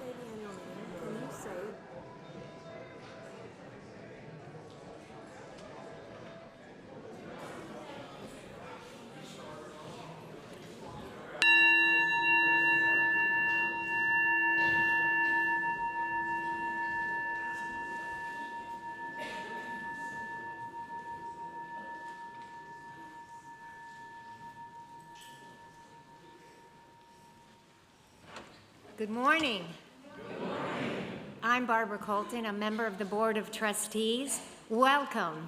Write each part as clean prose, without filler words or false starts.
say the annual meeting? Can you say it? Good morning. I'm Barbara Colton, a member of the Board of Trustees. Welcome.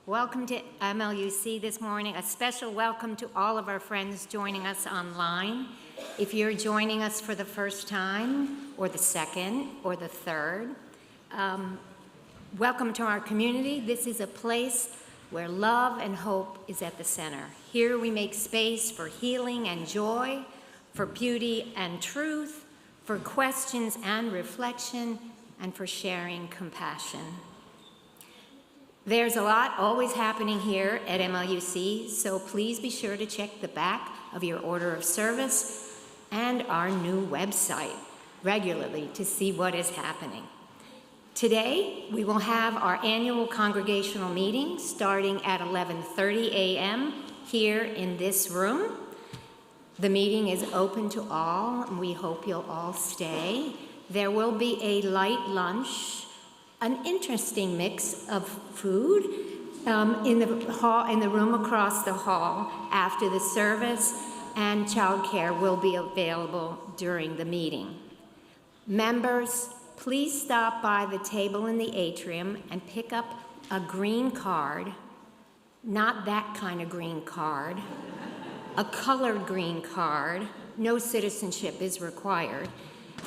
Welcome to MLUC this morning. A special welcome to all of our friends joining us online. If you're joining us for the first time, or the second, or the third, welcome to our community. This is a place where love and hope is at the center. Here we make space for healing and joy, for beauty and truth, for questions and reflection, and for sharing compassion. There's a lot always happening here at MLUC, so please be sure to check the back of your order of service and our new website regularly to see what is happening. Today, we will have our annual congregational meeting starting at 11:30 a.m. here in this room. The meeting is open to all, and we hope you'll all stay. There will be a light lunch, an interesting mix of food in the room across the hall after the service, and childcare will be available during the meeting. Members, please stop by the table in the atrium and pick up a green card, not that kind of green card, a colored green card. No citizenship is required,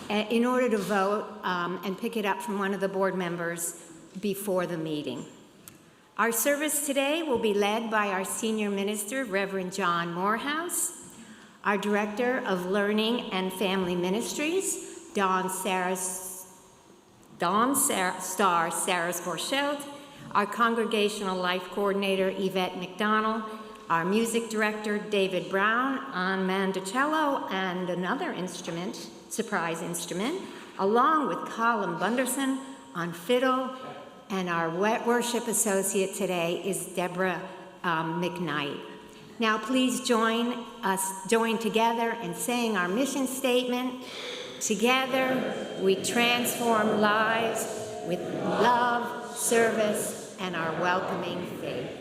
in order to vote and pick it up from one of the board members before the meeting. Our service today will be led by our senior minister, Reverend John Morehouse, our director of learning and family ministries, Star Saras-Borchelt, our congregational life coordinator, Yvette McDonald, our music director, David Brown, on mandocello and another instrument, surprise instrument, along with Colin Bunderson on fiddle, and our worship associate today is Deborah McKnight. Now please join together in saying our mission statement. Together, we transform lives with love, service, and our welcoming faith.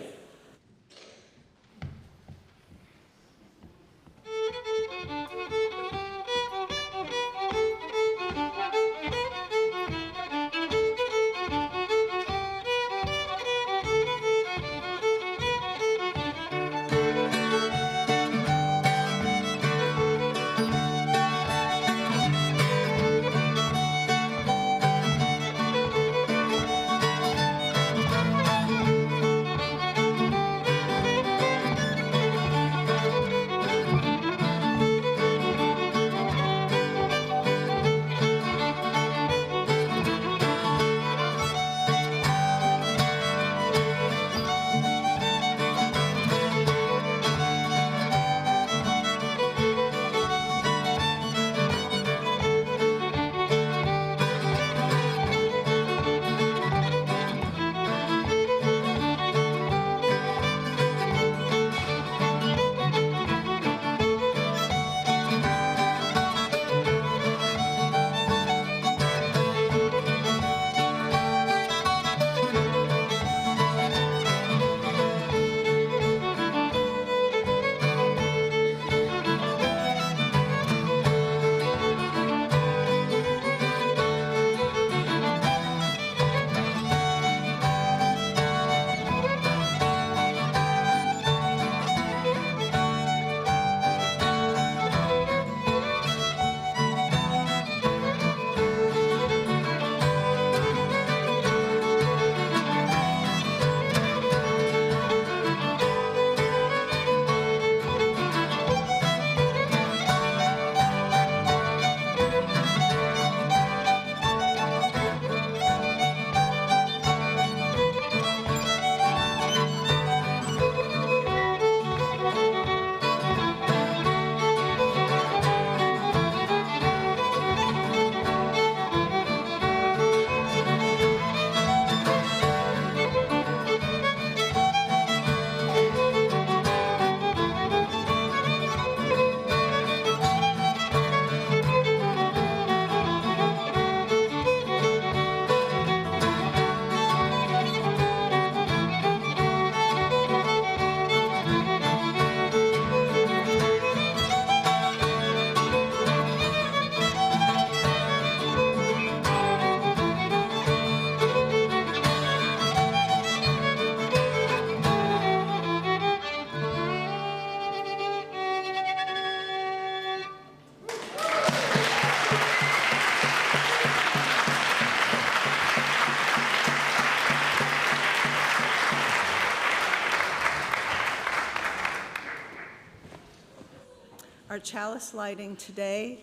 chalice lighting today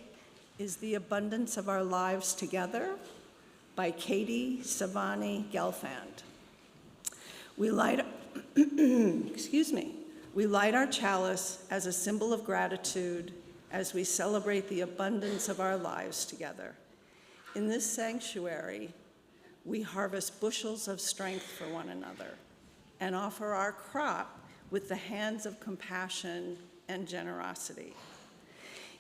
is The Abundance of Our Lives Together by Katie Savani Gelfand. We light, we light our chalice as a symbol of gratitude as we celebrate the abundance of our lives together. In this sanctuary, we harvest bushels of strength for one another and offer our crop with the hands of compassion and generosity.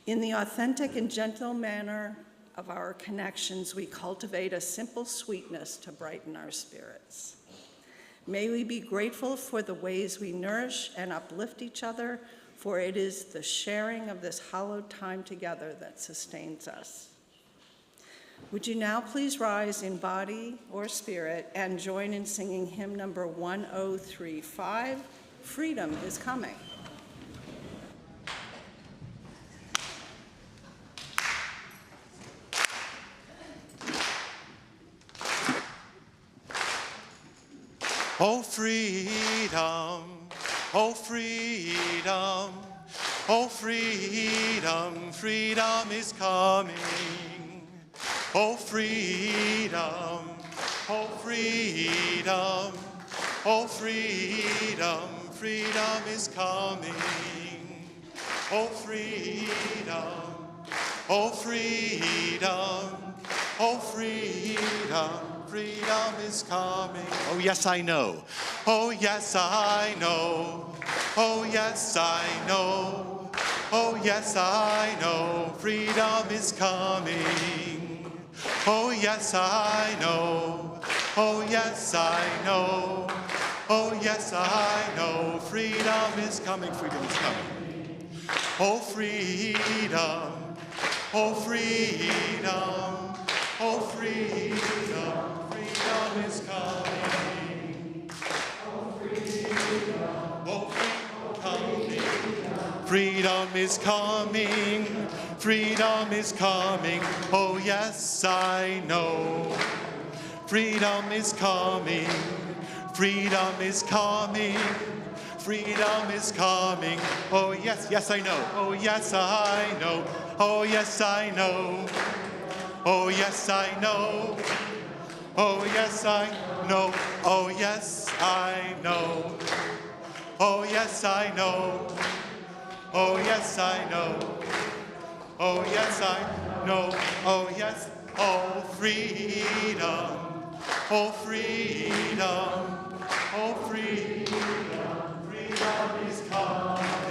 In the authentic and gentle manner of our connections, we cultivate a simple sweetness to brighten our spirits. May we be grateful for the ways we nourish and uplift each other, for it is the sharing of this hallowed time together that sustains us. Would you now please rise in body or spirit and join in singing hymn number 1035, Freedom is Coming. Oh, freedom, oh, freedom, oh, freedom, freedom is coming. Oh, freedom, oh, freedom, oh, freedom, freedom is coming. Oh, freedom, oh, freedom, oh, freedom, freedom is coming. Oh, yes, I know. Oh, yes, I know. Oh, yes, I know. Oh, yes, I know. Freedom is coming. Oh, yes, I know. Oh, yes, I know. Oh, yes, I know. Freedom is coming. Freedom is coming. Oh, freedom. Oh, freedom. Oh, freedom. Freedom is coming. Oh, freedom. Oh, freedom coming. Freedom is coming. Freedom is coming. Oh, yes, I know. Freedom is coming. Freedom is coming. Freedom is coming. Oh, yes, yes, I know. Oh, yes, I know. Oh, yes, I know. Oh, yes, I know. Oh, yes, I know. Oh, yes, I know. Oh, yes, I know. Oh, yes, I know. Oh, yes, I know. Oh, yes. Oh, freedom. Oh, freedom. Oh, freedom. Freedom is coming.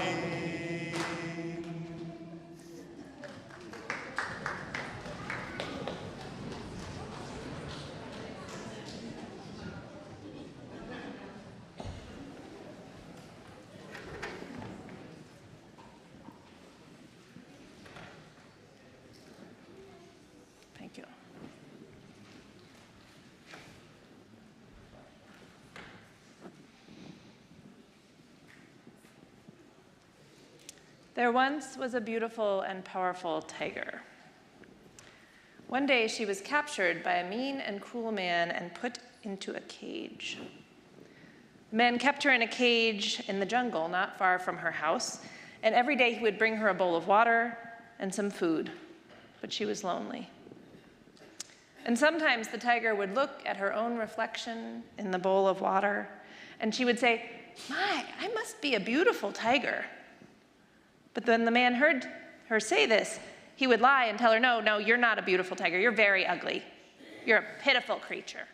Thank you. There once was a beautiful and powerful tiger. One day she was captured by a mean and cruel man and put into a cage. The man kept her in a cage in the jungle not far from her house, and every day he would bring her a bowl of water and some food, but she was lonely. And sometimes the tiger would look at her own reflection in the bowl of water, and she would say, "My, I must be a beautiful tiger." But when the man heard her say this, he would lie and tell her, no, you're not a beautiful tiger. You're very ugly. You're a pitiful creature.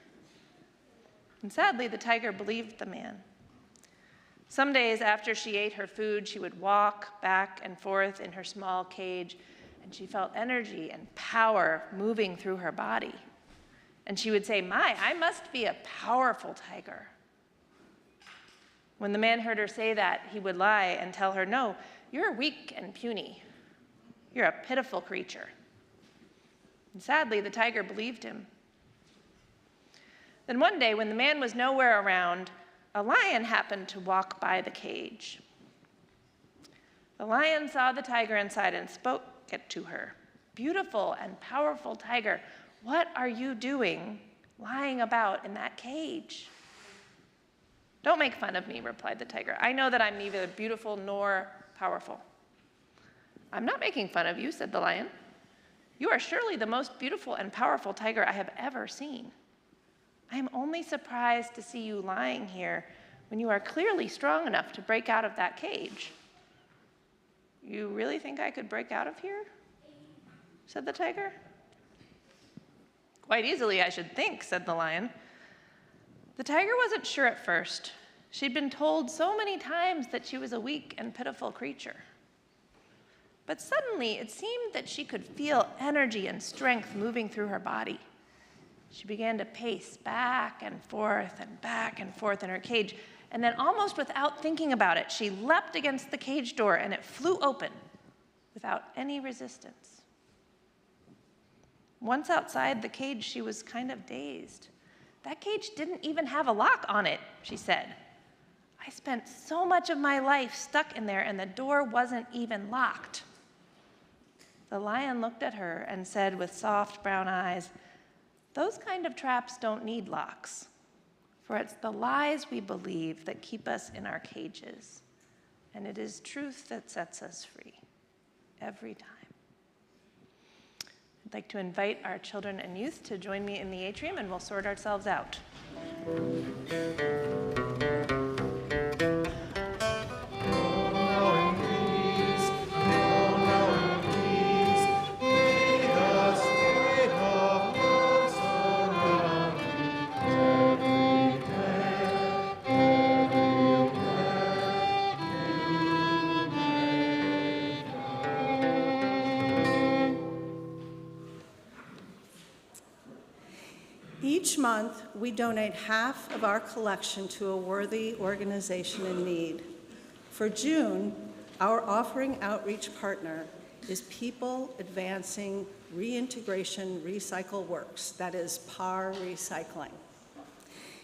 And sadly, the tiger believed the man. Some days after she ate her food, she would walk back and forth in her small cage, and she felt energy and power moving through her body. And she would say, "My, I must be a powerful tiger." When the man heard her say that, he would lie and tell her, "No, you're weak and puny. You're a pitiful creature." And sadly, the tiger believed him. Then one day, when the man was nowhere around, a lion happened to walk by the cage. The lion saw the tiger inside and spoke it to her. "Beautiful and powerful tiger, what are you doing lying about in that cage?" "Don't make fun of me," replied the tiger. "I know that I'm neither beautiful nor powerful. "I'm not making fun of you," said the lion. "You are surely the most beautiful and powerful tiger I have ever seen. I am only surprised to see you lying here when you are clearly strong enough to break out of that cage." "You really think I could break out of here?" said the tiger. "Quite easily, I should think," said the lion. The tiger wasn't sure at first. She'd been told so many times that she was a weak and pitiful creature. But suddenly, it seemed that she could feel energy and strength moving through her body. She began to pace back and forth in her cage, and then almost without thinking about it, she leapt against the cage door and it flew open without any resistance. Once outside the cage, she was kind of dazed. "That cage didn't even have a lock on it," she said. "I spent so much of my life stuck in there and the door wasn't even locked." The lion looked at her and said with soft brown eyes, "Those kind of traps don't need locks, for it's the lies we believe that keep us in our cages, and it is truth that sets us free every time." I'd like to invite our children and youth to join me in the atrium, and we'll sort ourselves out. Each month, we donate half of our collection to a worthy organization in need. For June, our offering outreach partner is People Advancing Reintegration Recycle Works, that is PAR Recycling.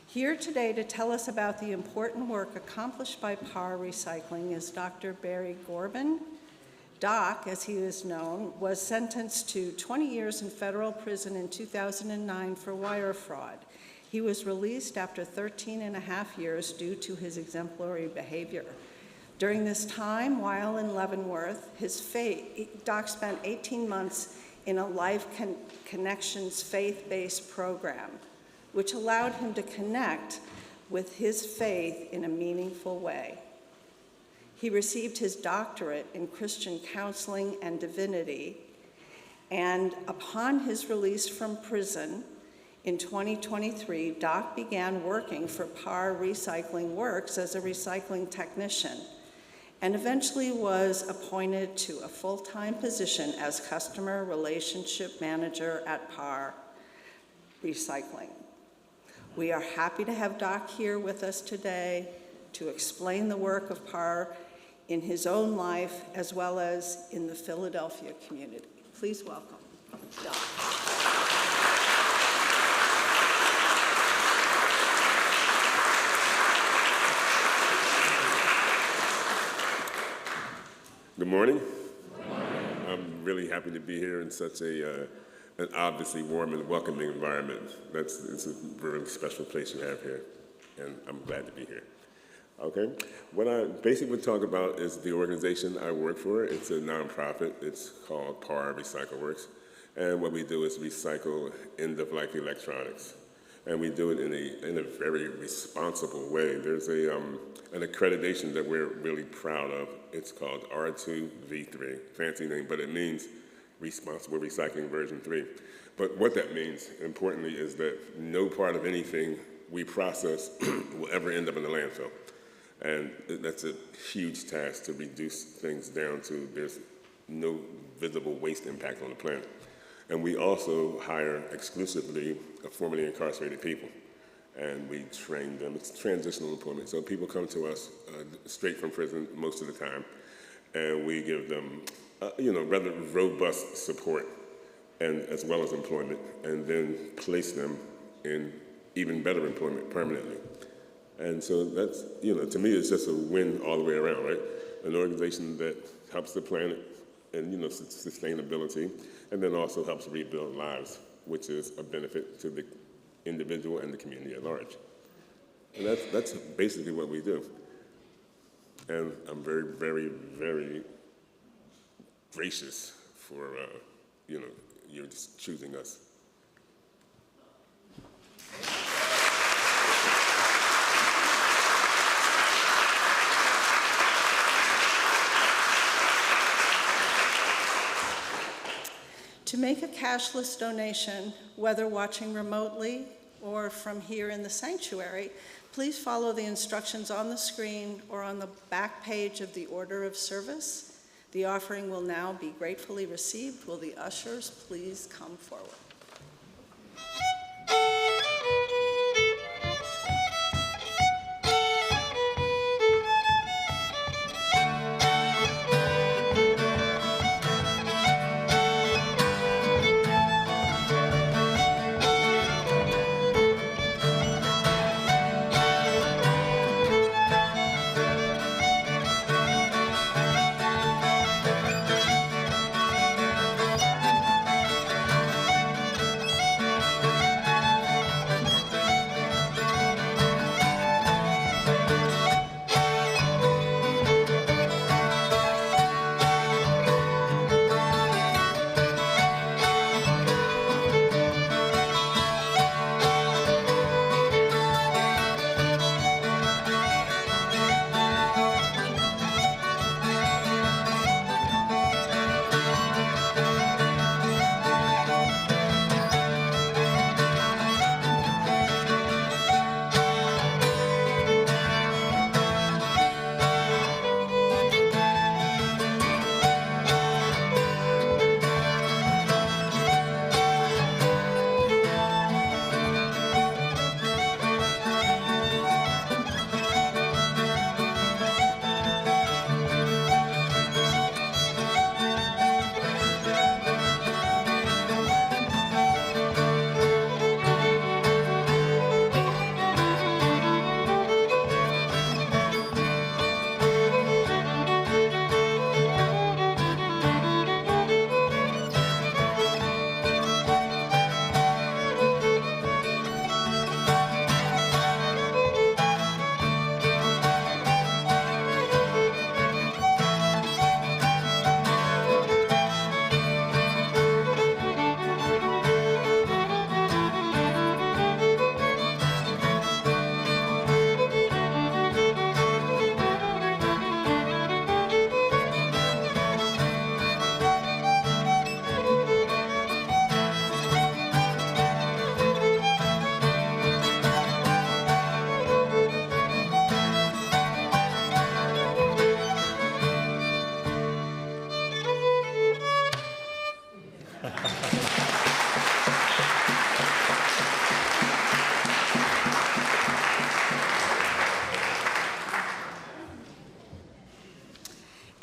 Here today to tell us about the important work accomplished by PAR Recycling is Dr. Barry Corbin. Doc, as he is known, was sentenced to 20 years in federal prison in 2009 for wire fraud. He was released after 13 and a half years due to his exemplary behavior. During this time, while in Leavenworth, Doc spent 18 months in a Life Connections faith-based program, which allowed him to connect with his faith in a meaningful way. He received his doctorate in Christian counseling and divinity, and upon his release from prison in 2023, Doc began working for PAR Recycling Works as a recycling technician, and eventually was appointed to a full-time position as customer relationship manager at PAR Recycling. We are happy to have Doc here with us today to explain the work of PAR in his own life as well as in the Philadelphia community. Please welcome Doc. Good morning. I'm really happy to be here in such an obviously warm and welcoming environment. It's a really special place you have here, and I'm glad to be here. Okay, what I basically would talk about is the organization I work for. It's a nonprofit. It's called PAR Recycle Works, and what we do is recycle end-of-life electronics, and we do it in a very responsible way. There's an accreditation that we're really proud of. It's called R2V3, fancy name, but it means Responsible Recycling Version 3. But what that means, importantly, is that no part of anything we process will ever end up in the landfill. And that's a huge task to reduce things down to there's no visible waste impact on the planet. And we also hire exclusively formerly incarcerated people, and we train them. It's transitional employment. So people come to us straight from prison most of the time, and we give them rather robust support and as well as employment, and then place them in even better employment permanently. And so that's, to me, it's just a win all the way around, right? An organization that helps the planet and, sustainability, and then also helps rebuild lives, which is a benefit to the individual and the community at large. And that's basically what we do. And I'm very, very, very gracious for, you're just choosing us. To make a cashless donation, whether watching remotely or from here in the sanctuary, please follow the instructions on the screen or on the back page of the order of service. The offering will now be gratefully received. Will the ushers please come forward?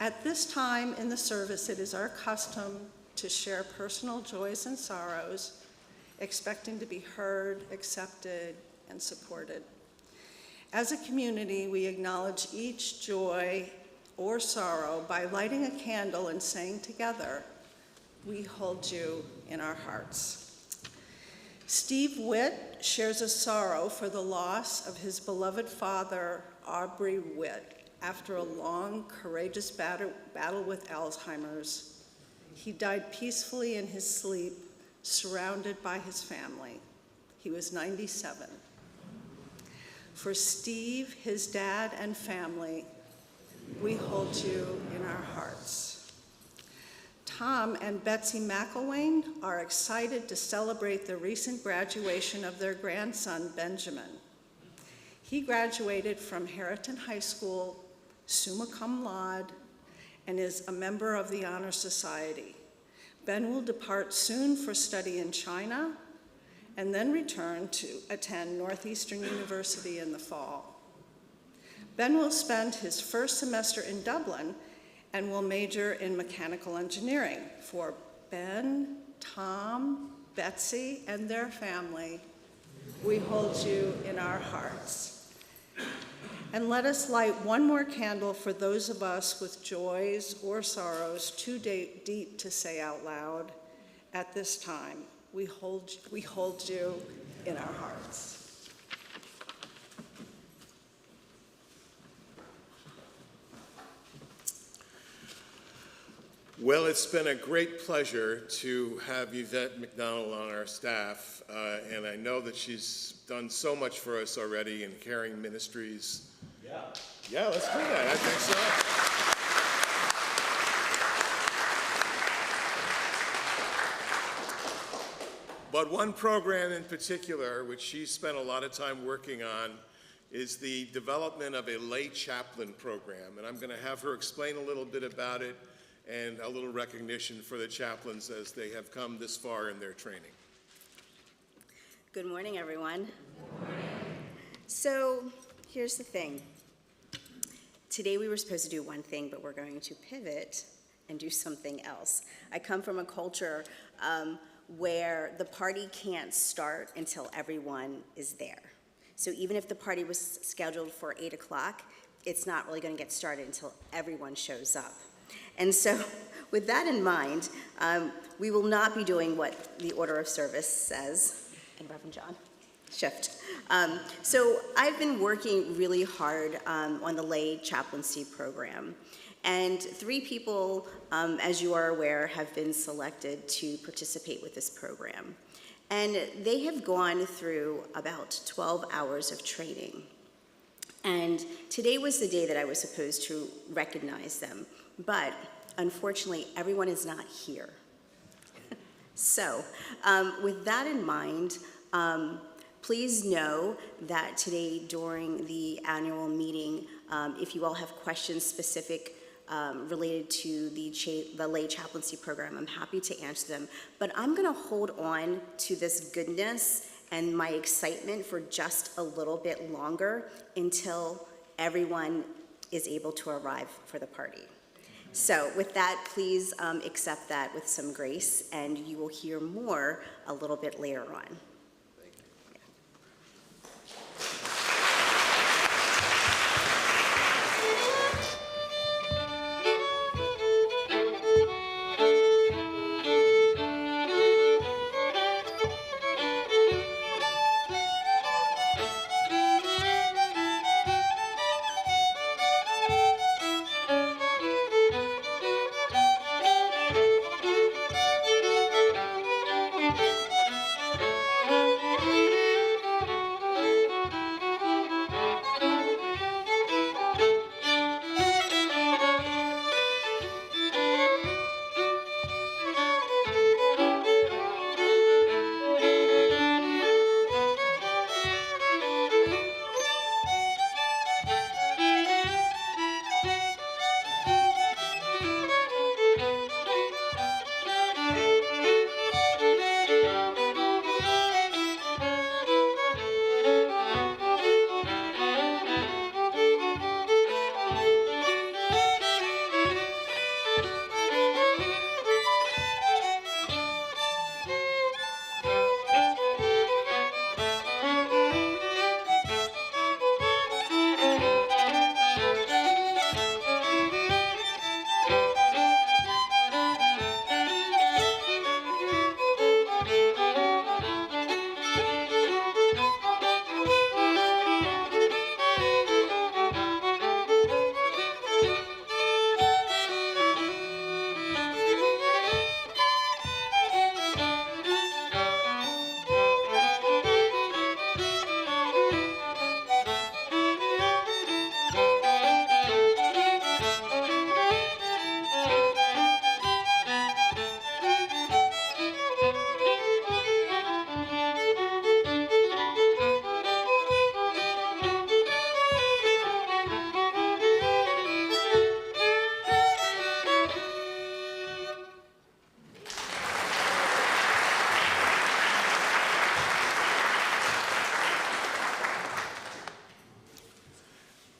At this time in the service, it is our custom to share personal joys and sorrows, expecting to be heard, accepted, and supported. As a community, we acknowledge each joy or sorrow by lighting a candle and saying together, "We hold you in our hearts." Steve Witt shares a sorrow for the loss of his beloved father, Aubrey Witt, after a long, courageous battle with Alzheimer's. He died peacefully in his sleep, surrounded by his family. He was 97. For Steve, his dad, and family, we hold you in our hearts. Tom and Betsy McElwain are excited to celebrate the recent graduation of their grandson, Benjamin. He graduated from Harriton High School, summa cum laude, and is a member of the Honor Society. Ben will depart soon for study in China and then return to attend Northeastern University in the fall. Ben will spend his first semester in Dublin and will major in mechanical engineering. For Ben, Tom, Betsy, and their family, we hold you in our hearts. And let us light one more candle for those of us with joys or sorrows too deep to say out loud. At this time, we hold you in our hearts. Well, it's been a great pleasure to have Yvette McDonald on our staff, and I know that she's done so much for us already in Caring Ministries. Yeah, let's do that. I think so. But one program in particular, which she spent a lot of time working on, is the development of a lay chaplain program. And I'm going to have her explain a little bit about it and a little recognition for the chaplains as they have come this far in their training. Good morning, everyone. Good morning. So here's the thing. Today we were supposed to do one thing, but we're going to pivot and do something else. I come from a culture where the party can't start until everyone is there. So even if the party was scheduled for 8 o'clock, it's not really going to get started until everyone shows up. And so with that in mind, we will not be doing what the order of service says, and Reverend John, shift. So I've been working really hard on the lay chaplaincy program. And 3 people, as you are aware, have been selected to participate with this program. And they have gone through about 12 hours of training. And today was the day that I was supposed to recognize them. But unfortunately, everyone is not here. So with that in mind, please know that today during the annual meeting, if you all have questions specific related to the lay chaplaincy program, I'm happy to answer them. But I'm going to hold on to this goodness and my excitement for just a little bit longer until everyone is able to arrive for the party. So with that, please accept that with some grace, and you will hear more a little bit later on.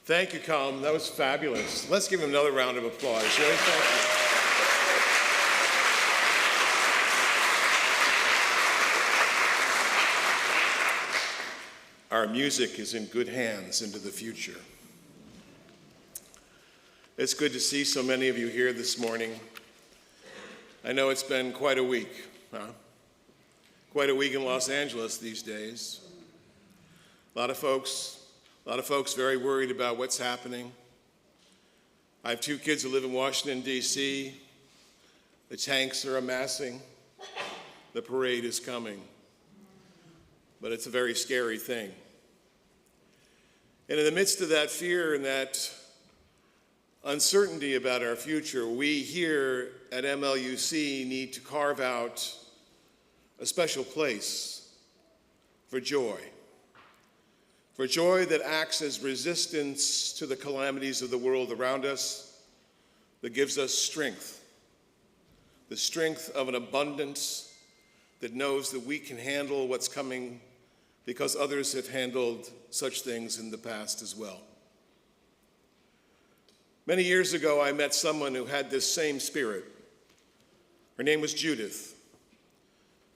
Thank you, Colm. That was fabulous. Let's give him another round of applause. Really, thank you. Our music is in good hands into the future. It's good to see so many of you here this morning. I know it's been quite a week, huh? Quite a week in Los Angeles these days. A lot of folks very worried about what's happening. I have 2 kids who live in Washington, D.C. The tanks are amassing. The parade is coming. But it's a very scary thing. And in the midst of that fear and that uncertainty about our future, we here at MLUC need to carve out a special place for joy that acts as resistance to the calamities of the world around us, that gives us strength, the strength of an abundance that knows that we can handle what's coming because others have handled such things in the past as well. Many years ago, I met someone who had this same spirit. Her name was Judith.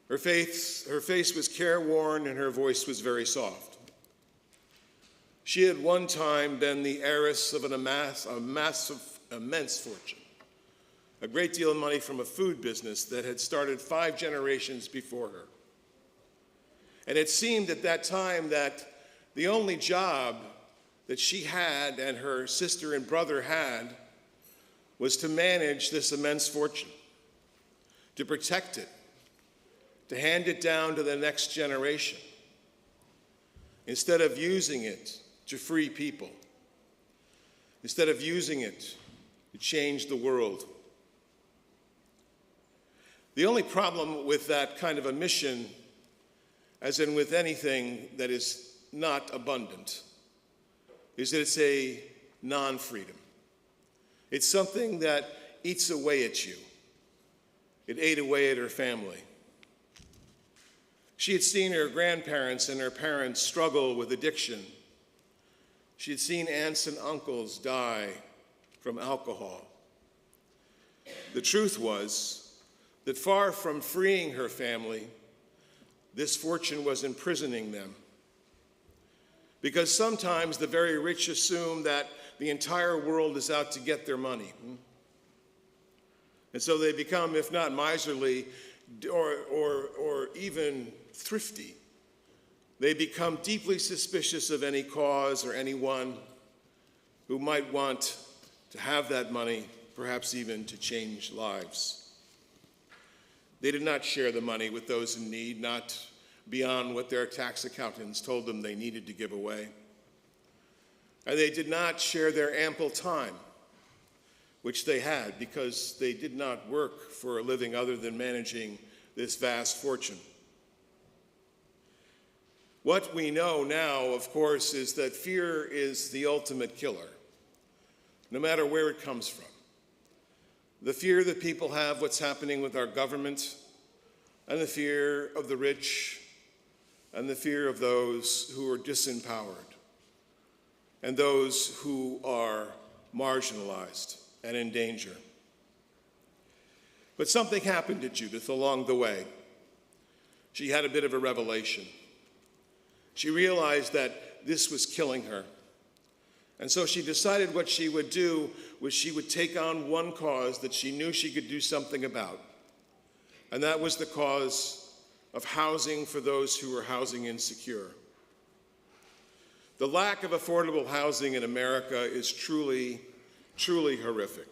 Her face was careworn and her voice was very soft. She had one time been the heiress of immense fortune, a great deal of money from a food business that had started 5 generations before her. And it seemed at that time that the only job that she had and her sister and brother had was to manage this immense fortune, to protect it, to hand it down to the next generation, instead of using it to free people, instead of using it to change the world. The only problem with that kind of a mission, as in with anything that is not abundant, is that it's a non-freedom. It's something that eats away at you. It ate away at her family. She had seen her grandparents and her parents struggle with addiction. She had seen aunts and uncles die from alcohol. The truth was that far from freeing her family, this fortune was imprisoning them. Because sometimes the very rich assume that the entire world is out to get their money. And so they become, if not miserly or even thrifty, they become deeply suspicious of any cause or anyone who might want to have that money, perhaps even to change lives. They did not share the money with those in need, not beyond what their tax accountants told them they needed to give away. And they did not share their ample time, which they had because they did not work for a living other than managing this vast fortune. What we know now, of course, is that fear is the ultimate killer, no matter where it comes from. The fear that people have what's happening with our government, and the fear of the rich, and the fear of those who are disempowered, and those who are marginalized and in danger. But something happened to Judith along the way. She had a bit of a revelation. She realized that this was killing her. And so she decided what she would do was she would take on one cause that she knew she could do something about. And that was the cause of housing for those who were housing insecure. The lack of affordable housing in America is truly, truly horrific.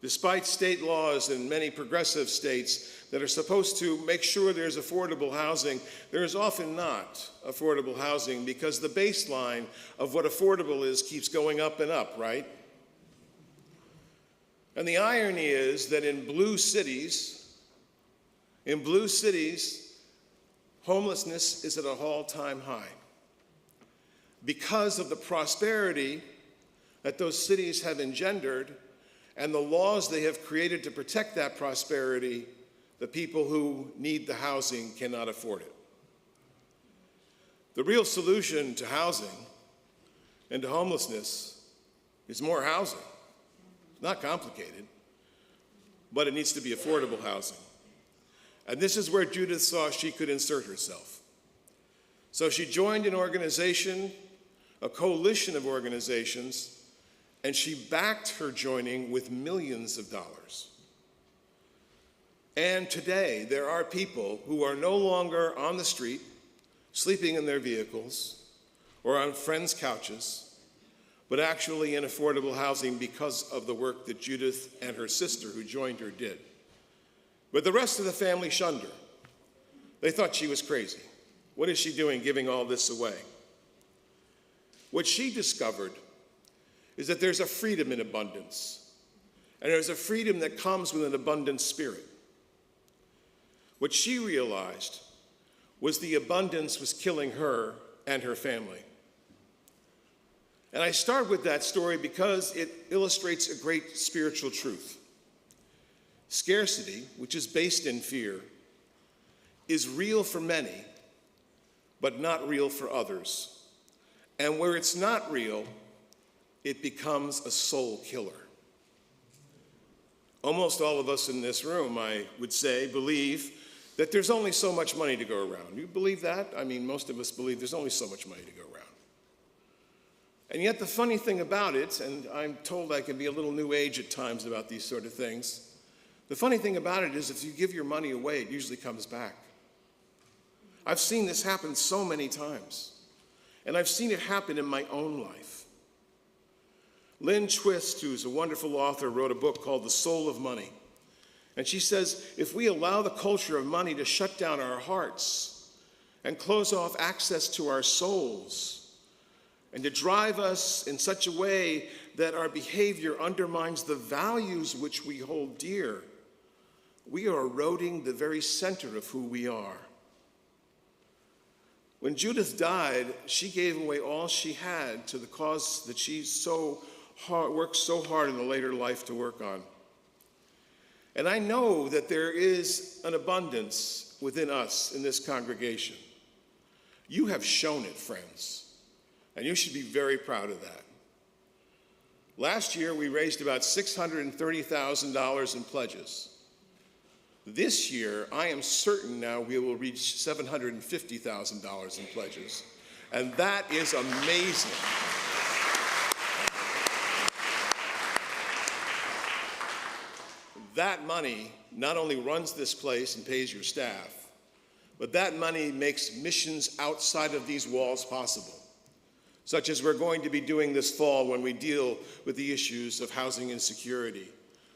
Despite state laws in many progressive states that are supposed to make sure there's affordable housing, there is often not affordable housing because the baseline of what affordable is keeps going up and up, right? And the irony is that in blue cities, homelessness is at an all-time high because of the prosperity that those cities have engendered and the laws they have created to protect that prosperity. The people who need the housing cannot afford it. The real solution to housing and to homelessness is more housing. It's not complicated, but it needs to be affordable housing. And this is where Judith saw she could insert herself. So she joined an organization, a coalition of organizations, and she backed her joining with millions of dollars. And today, there are people who are no longer on the street, sleeping in their vehicles, or on friends' couches, but actually in affordable housing because of the work that Judith and her sister, who joined her, did. But the rest of the family shunned her. They thought she was crazy. What is she doing giving all this away? What she discovered is that there's a freedom in abundance, and there's a freedom that comes with an abundant spirit. What she realized was the abundance was killing her and her family. And I start with that story because it illustrates a great spiritual truth. Scarcity, which is based in fear, is real for many, but not real for others. And where it's not real, it becomes a soul killer. Almost all of us in this room, I would say, believe that there's only so much money to go around. You believe that? I mean, most of us believe there's only so much money to go around. And yet the funny thing about it, and I'm told I can be a little new age at times about these sort of things, the funny thing about it is if you give your money away, it usually comes back. I've seen this happen so many times, and I've seen it happen in my own life. Lynn Twist, who's a wonderful author, wrote a book called The Soul of Money. And she says, if we allow the culture of money to shut down our hearts and close off access to our souls, and to drive us in such a way that our behavior undermines the values which we hold dear, we are eroding the very center of who we are. When Judith died, she gave away all she had to the cause that she worked so hard in the later life to work on. And I know that there is an abundance within us in this congregation. You have shown it, friends. And you should be very proud of that. Last year, we raised about $630,000 in pledges. This year, I am certain now we will reach $750,000 in pledges. And that is amazing. That money not only runs this place and pays your staff, but that money makes missions outside of these walls possible, such as we're going to be doing this fall when we deal with the issues of housing insecurity,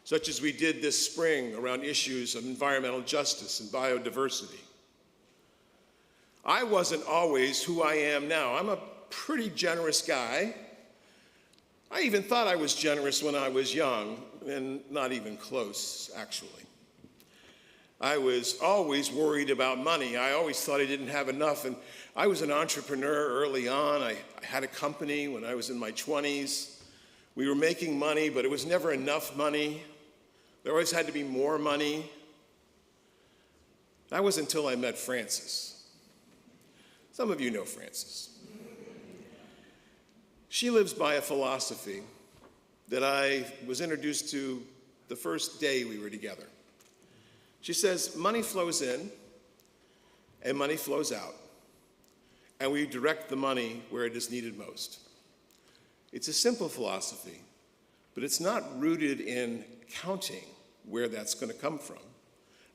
such as we did this spring around issues of environmental justice and biodiversity. I wasn't always who I am now. I'm a pretty generous guy. I even thought I was generous when I was young, and not even close, actually. I was always worried about money. I always thought I didn't have enough, and I was an entrepreneur early on. I had a company when I was in my 20s. We were making money, but it was never enough money. There always had to be more money. That was until I met Frances. Some of you know Frances. She lives by a philosophy that I was introduced to the first day we were together. She says, money flows in and money flows out, and we direct the money where it is needed most. It's a simple philosophy, but it's not rooted in counting where that's going to come from,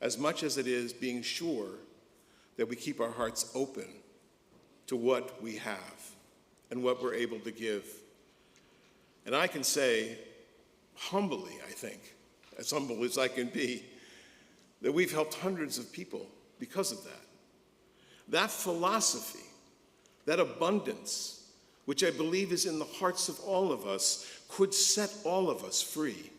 as much as it is being sure that we keep our hearts open to what we have and what we're able to give. And I can say, humbly, I think, as humble as I can be, that we've helped hundreds of people because of that. That philosophy, that abundance, which I believe is in the hearts of all of us, could set all of us free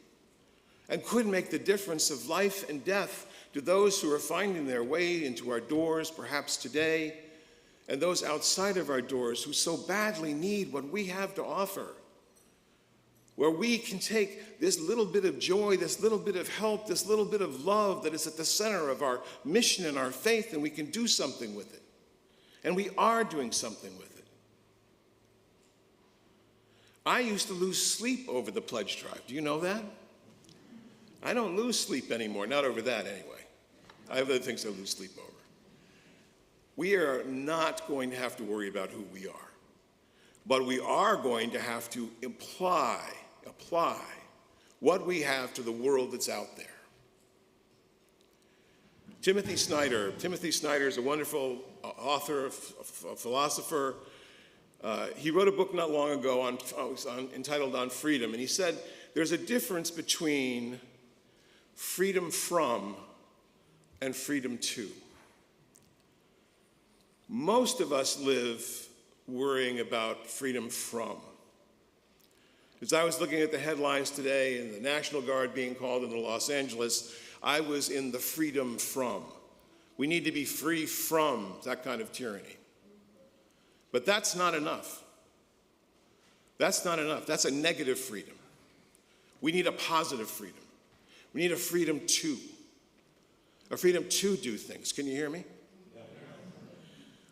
and could make the difference of life and death to those who are finding their way into our doors, perhaps today, and those outside of our doors who so badly need what we have to offer, where we can take this little bit of joy, this little bit of help, this little bit of love that is at the center of our mission and our faith, and we can do something with it. And we are doing something with it. I used to lose sleep over the pledge drive. Do you know that? I don't lose sleep anymore, not over that anyway. I have other things I lose sleep over. We are not going to have to worry about who we are, but we are going to have to apply what we have to the world that's out there. Timothy Snyder is a wonderful author, a philosopher, He wrote a book not long ago entitled On Freedom, and he said there's a difference between freedom from and freedom to. Most of us live worrying about freedom from. As I was looking at the headlines today and the National Guard being called into Los Angeles, I was in the freedom from. We need to be free from that kind of tyranny. But that's not enough. That's not enough. That's a negative freedom. We need a positive freedom. We need a freedom to do things. Can you hear me?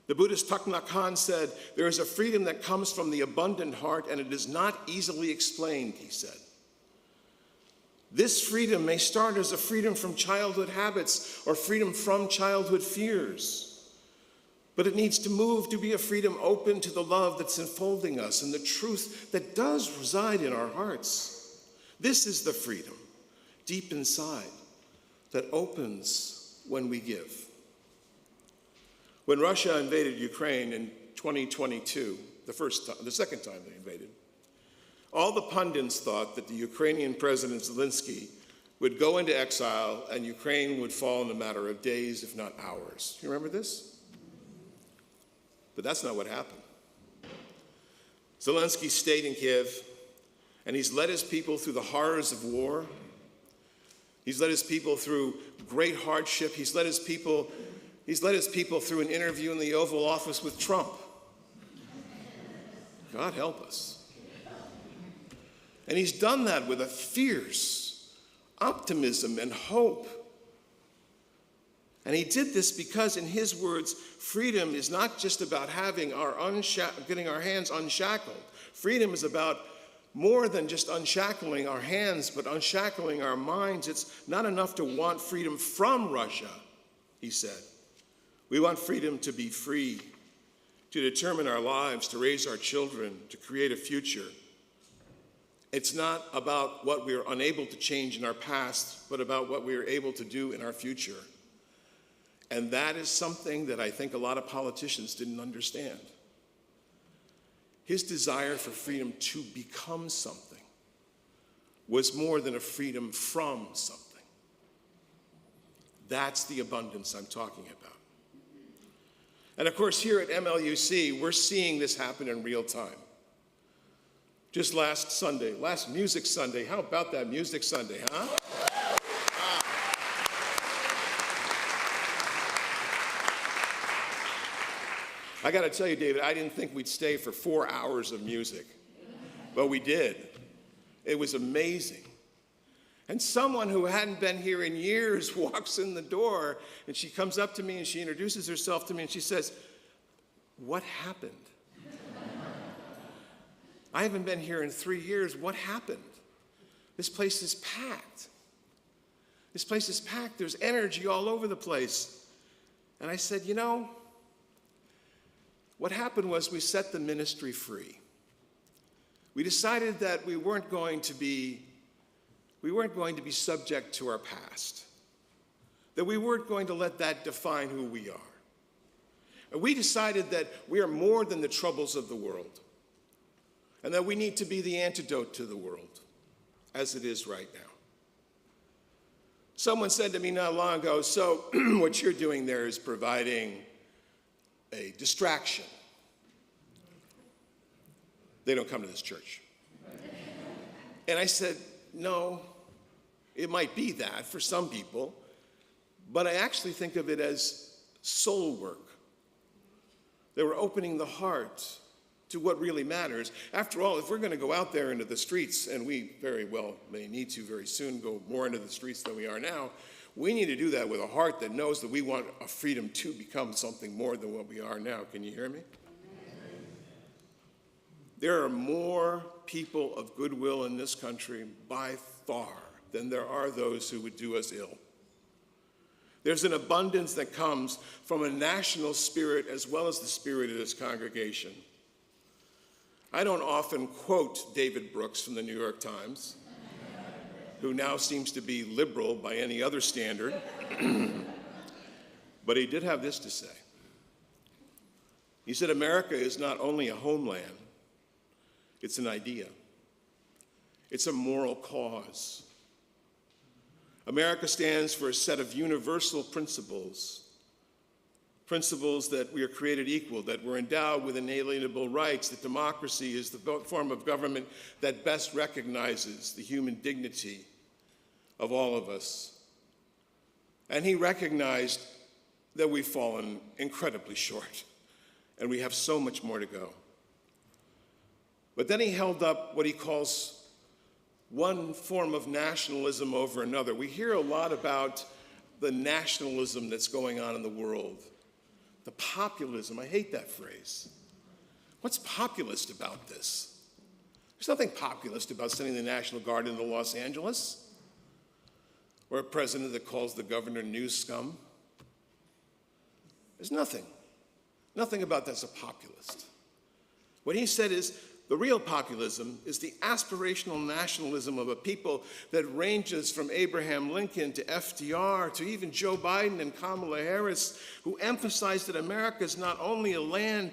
The Buddhist Thich Nhat Hanh said, there is a freedom that comes from the abundant heart, and it is not easily explained, he said. This freedom may start as a freedom from childhood habits or freedom from childhood fears, but it needs to move to be a freedom open to the love that's enfolding us and the truth that does reside in our hearts. This is the freedom, deep inside, that opens when we give. When Russia invaded Ukraine in 2022, the second time they invaded, all the pundits thought that the Ukrainian President Zelensky would go into exile and Ukraine would fall in a matter of days, if not hours. You remember this? But that's not what happened. Zelensky stayed in Kiev, and he's led his people through the horrors of war. He's led his people through great hardship. He's led his people through an interview in the Oval Office with Trump. God help us. And he's done that with a fierce optimism and hope. And he did this because, in his words, freedom is not just about having getting our hands unshackled. Freedom is about more than just unshackling our hands, but unshackling our minds. It's not enough to want freedom from Russia, he said. We want freedom to be free, to determine our lives, to raise our children, to create a future. It's not about what we are unable to change in our past, but about what we are able to do in our future. And that is something that I think a lot of politicians didn't understand. His desire for freedom to become something was more than a freedom from something. That's the abundance I'm talking about. And of course, here at MLUC, we're seeing this happen in real time. Just last Music Sunday, how about that Music Sunday, huh? I got to tell you, David, I didn't think we'd stay for 4 hours of music, but we did. It was amazing. And someone who hadn't been here in years walks in the door, and she comes up to me and she introduces herself to me and she says, "What happened? I haven't been here in 3 years. What happened? This place is packed. This place is packed. There's energy all over the place." And I said, you know, what happened was we set the ministry free. We decided that we weren't going to be subject to our past, that we weren't going to let that define who we are. And we decided that we are more than the troubles of the world, and that we need to be the antidote to the world as it is right now. Someone said to me not long ago, "So what you're doing there is providing a distraction. They don't come to this church." And I said, no, it might be that for some people, but I actually think of it as soul work. They were opening the heart to what really matters. After all, if we're going to go out there into the streets, and we very well may need to very soon go more into the streets than we are now, we need to do that with a heart that knows that we want a freedom to become something more than what we are now. Can you hear me? There are more people of goodwill in this country by far than there are those who would do us ill. There's an abundance that comes from a national spirit as well as the spirit of this congregation. I don't often quote David Brooks from the New York Times, who now seems to be liberal by any other standard, but he did have this to say: He said, America is not only a homeland, it's an idea. It's a moral cause. America stands for a set of universal principles, principles that we are created equal, that we're endowed with inalienable rights, that democracy is the form of government that best recognizes the human dignity of all of us. And he recognized that we've fallen incredibly short, and we have so much more to go. But then he held up what he calls one form of nationalism over another. We hear a lot about the nationalism that's going on in the world. The populism, I hate that phrase. What's populist about this? There's nothing populist about sending the National Guard into Los Angeles, or a president that calls the governor news scum. There's nothing about that's a populist. What he said is, the real populism is the aspirational nationalism of a people that ranges from Abraham Lincoln to FDR to even Joe Biden and Kamala Harris, who emphasize that America is not only a land,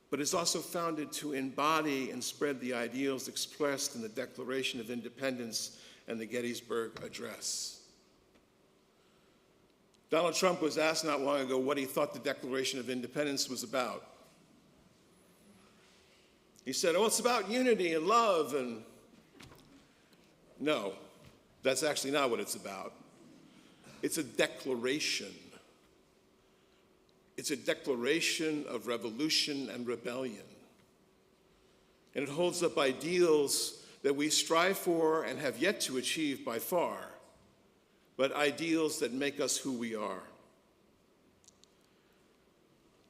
but is also founded to embody and spread the ideals expressed in the Declaration of Independence and the Gettysburg Address. Donald Trump was asked not long ago what he thought the Declaration of Independence was about. He said, oh, it's about unity and love, and no, that's actually not what it's about. It's a declaration. It's a declaration of revolution and rebellion. And it holds up ideals that we strive for and have yet to achieve by far, but ideals that make us who we are.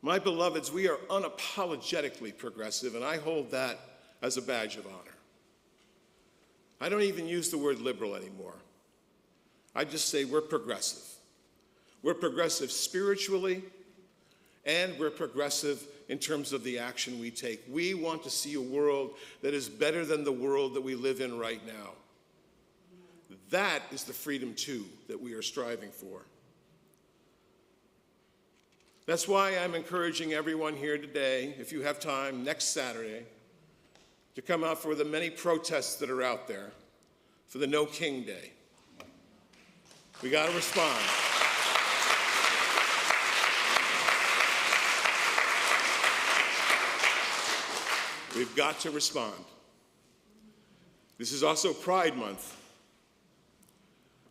My beloveds, we are unapologetically progressive, and I hold that as a badge of honor. I don't even use the word liberal anymore. I just say we're progressive. We're progressive spiritually, and we're progressive in terms of the action we take. We want to see a world that is better than the world that we live in right now. That is the freedom, too, that we are striving for. That's why I'm encouraging everyone here today, if you have time, next Saturday, to come out for the many protests that are out there for the No King Day. We got to respond. We've got to respond. This is also Pride Month.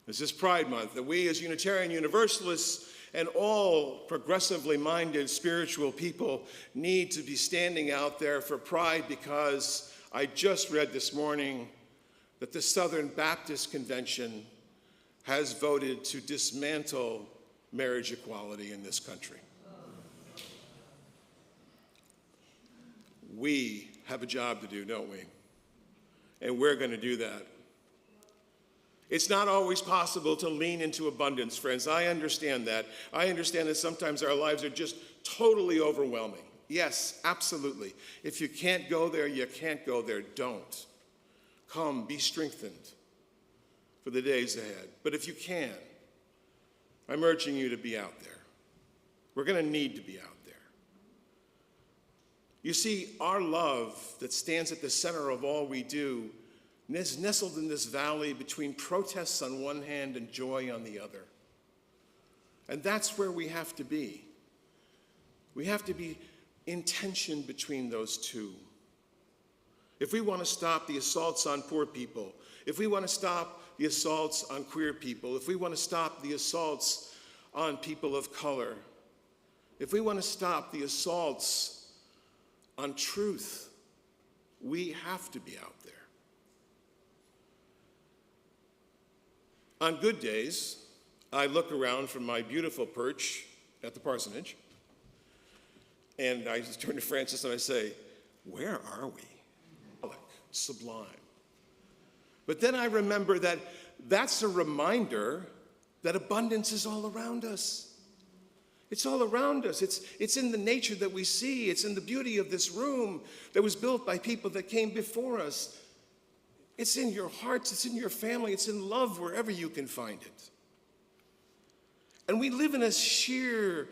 This is Pride Month, that we as Unitarian Universalists and all progressively minded spiritual people need to be standing out there for pride, because I just read this morning that the Southern Baptist Convention has voted to dismantle marriage equality in this country. We have a job to do, don't we? And we're going to do that. It's not always possible to lean into abundance, friends. I understand that. I understand that sometimes our lives are just totally overwhelming. Yes, absolutely. If you can't go there, you can't go there. Don't. Come, be strengthened for the days ahead. But if you can, I'm urging you to be out there. We're going to need to be out there. You see, our love that stands at the center of all we do is nestled in this valley between protests on one hand and joy on the other. And that's where we have to be. We have to be in tension between those two. If we want to stop the assaults on poor people, if we want to stop the assaults on queer people, if we want to stop the assaults on people of color, if we want to stop the assaults on truth, we have to be out there. On good days, I look around from my beautiful perch at the parsonage, and I just turn to Francis and I say, where are we? Sublime. But then I remember that that's a reminder that abundance is all around us. It's all around us. It's in the nature that we see. It's in the beauty of this room that was built by people that came before us. It's in your hearts, it's in your family, it's in love wherever you can find it. And we live in a sheer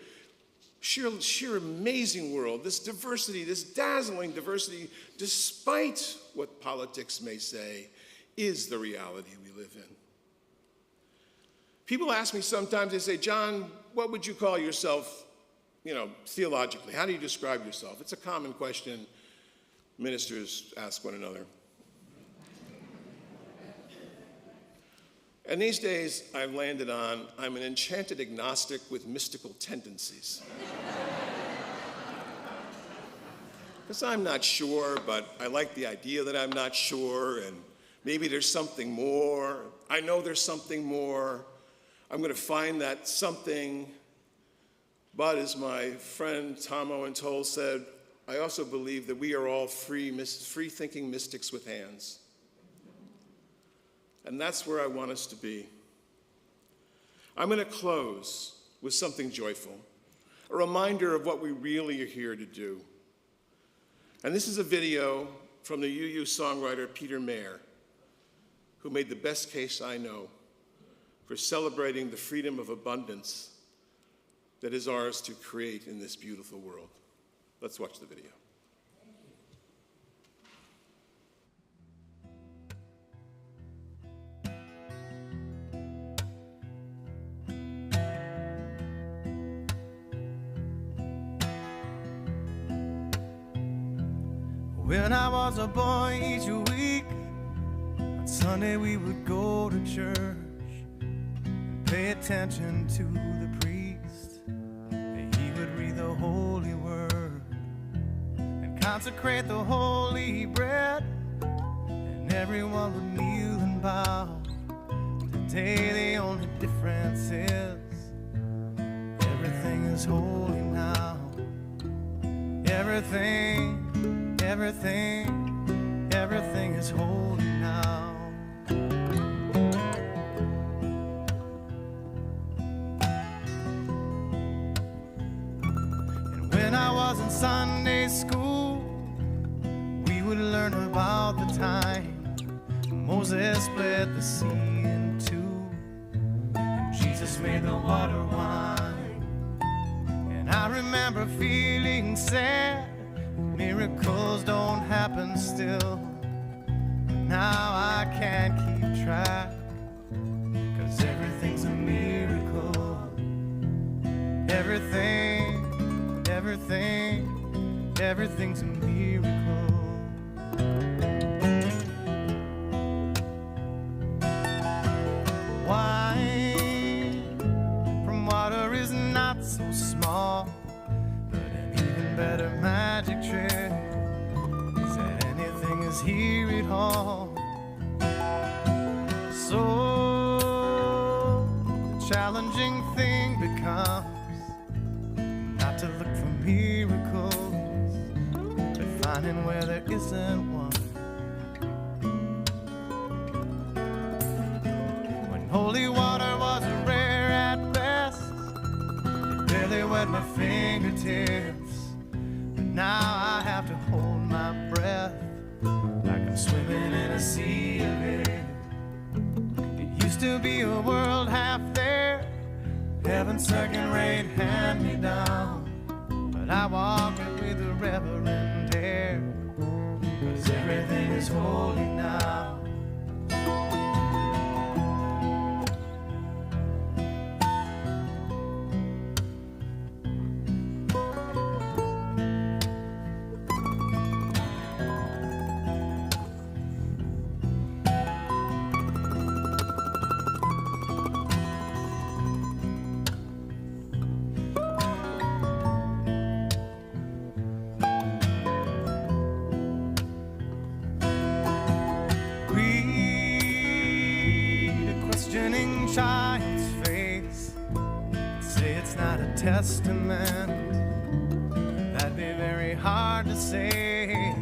sheer amazing world, this diversity, this dazzling diversity, despite what politics may say, is the reality we live in. People ask me sometimes, they say, John, what would you call yourself, theologically? How do you describe yourself? It's a common question ministers ask one another. And these days, I've landed on, I'm an enchanted agnostic with mystical tendencies. Because I'm not sure, but I like the idea that I'm not sure, and maybe there's something more. I know there's something more. I'm going to find that something. But as my friend Tom Owen Toll said, I also believe that we are all free-thinking mystics with hands. And that's where I want us to be. I'm going to close with something joyful, a reminder of what we really are here to do. And this is a video from the UU songwriter Peter Mayer, who made the best case I know for celebrating the freedom of abundance that is ours to create in this beautiful world. Let's watch the video. When I was a boy, each week on Sunday we would go to church and pay attention to the priest. He would read the holy word and consecrate the holy bread, and everyone would kneel and bow. Today the only difference is everything is holy now. Everything is holy now. And when I was in Sunday school, we would learn about the time Moses split the sea in two, and Jesus made the water wine. And I remember feeling sad. Miracles don't happen still. Now I can't keep track, 'cause everything's a miracle. Everything's a miracle. Wine from water is not so small, but an even better magic trick is that anything is here at all. So the challenging thing becomes not to look for miracles, but finding where there isn't one. When holy water was rare at best, it barely wet my fingertips, but now I have to hold my breath like I'm swimming in a sea of it. It used to be a world half there, heaven's second-rate hand-me-down, but I walk it with a reverent air, 'cause everything is holy now. Child's face, say it's not a testament, that'd be very hard to say.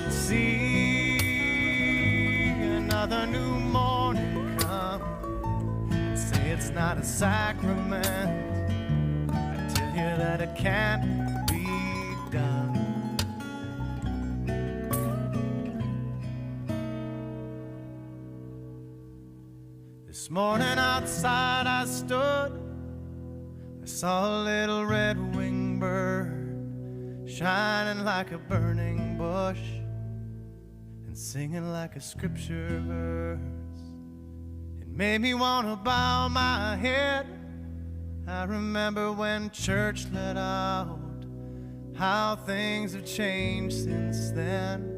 See another new morning come, say it's not a sacrament, I tell you that it can't be done. This morning outside I stood, I saw a little red-winged bird shining like a burning bush and singing like a scripture verse. It made me want to bow my head. I remember when church let out, how things have changed since then.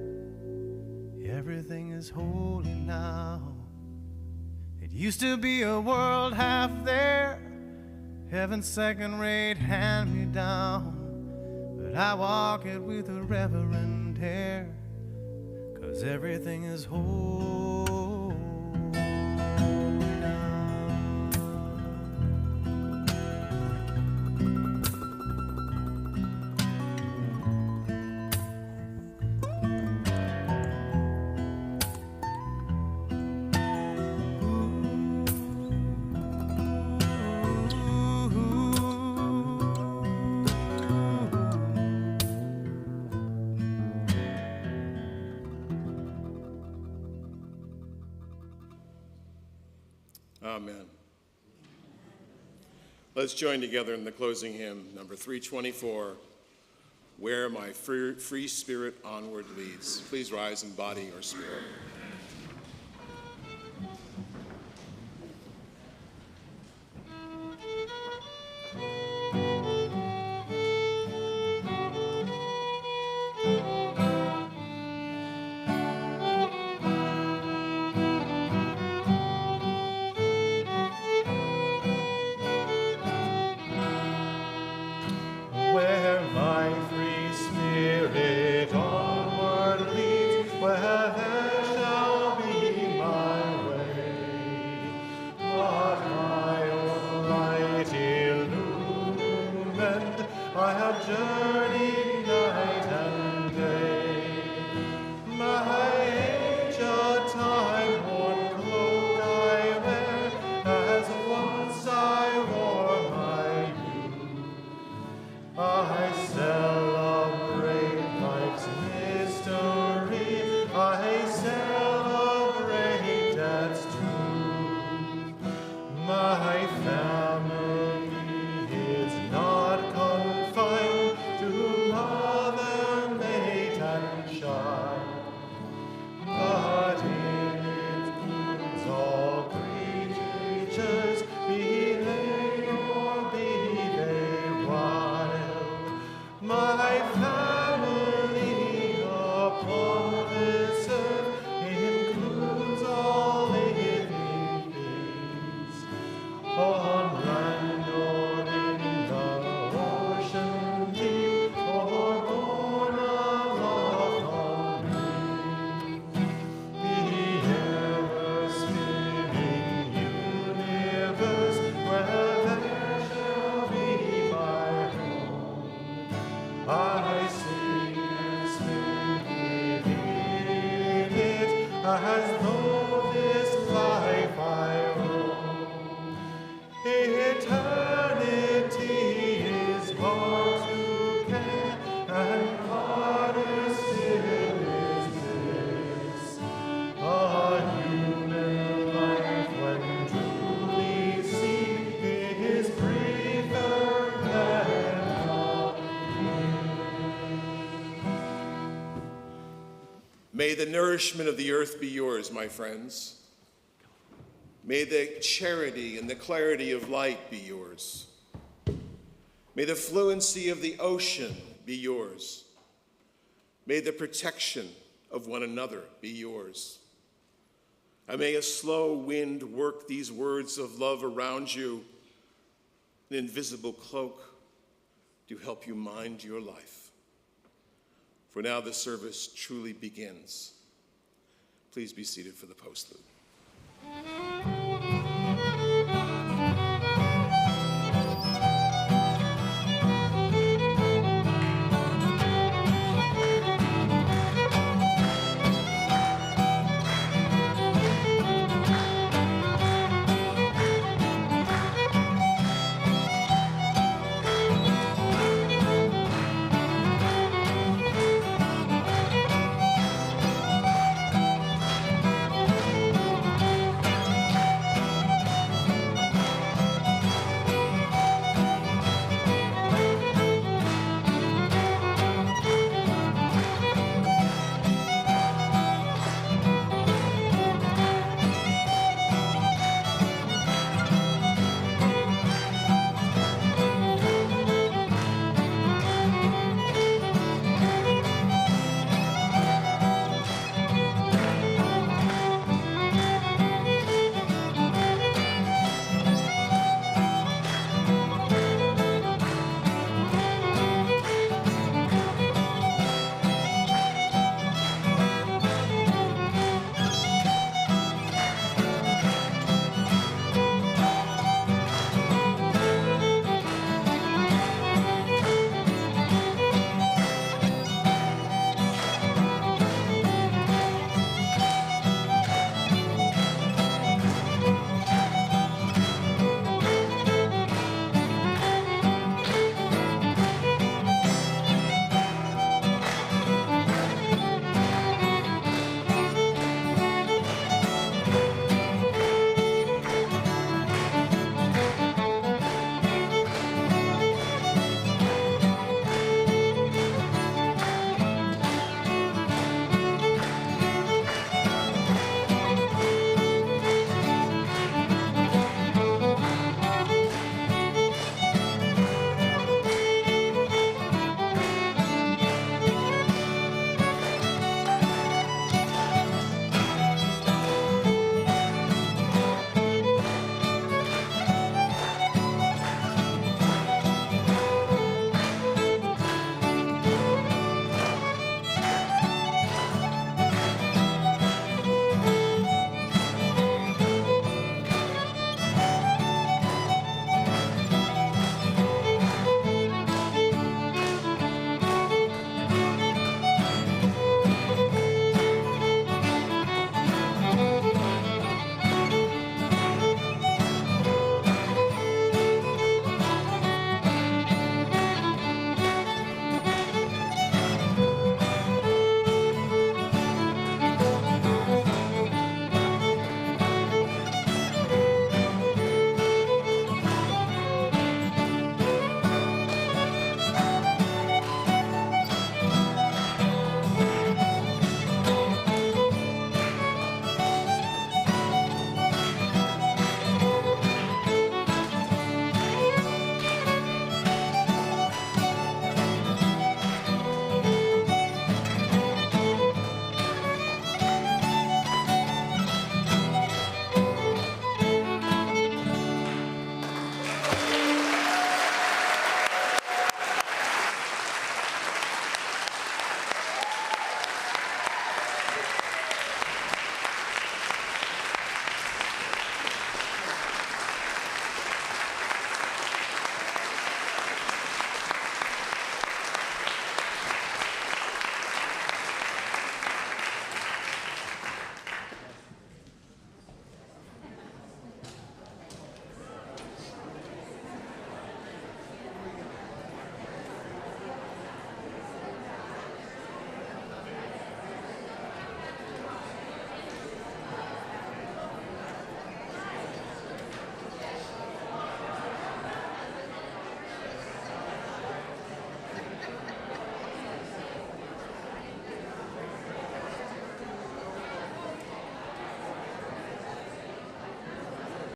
Everything is holy now. It used to be a world half there, heaven's second-rate hand-me-down, but I walk it with a reverent air, 'cause everything is holy now. Amen. Let's join together in the closing hymn, number 324, Where My Free Spirit Onward Leads. Please rise in body or spirit. Where my free spirit onward leads, where there shall be my way. But my own light illumined, I have journeyed night and day. My age a time-worn cloak I wear, as once I wore my I celebrate life's mystery. I celebrate death's truth. My family is not confined to mother, mate, and child, but in it includes all creatures, be they or be they wild. My family upon this earth includes all living things, on land or in the ocean deep, or born aloft on wing. The ever-spinning universe, where there shall be my home. I sing and swim within it, as though this life I roam. Eternity is hard to ken, and harder still is this. A human life, when truly seen, is briefer than a May the nourishment of the earth be yours, my friends. May the charity and the clarity of light be yours. May the fluency of the ocean be yours. May the protection of one another be yours. And may a slow wind work these words of love around you, an invisible cloak to help you mind your life. For now the service truly begins. Please be seated for the postlude.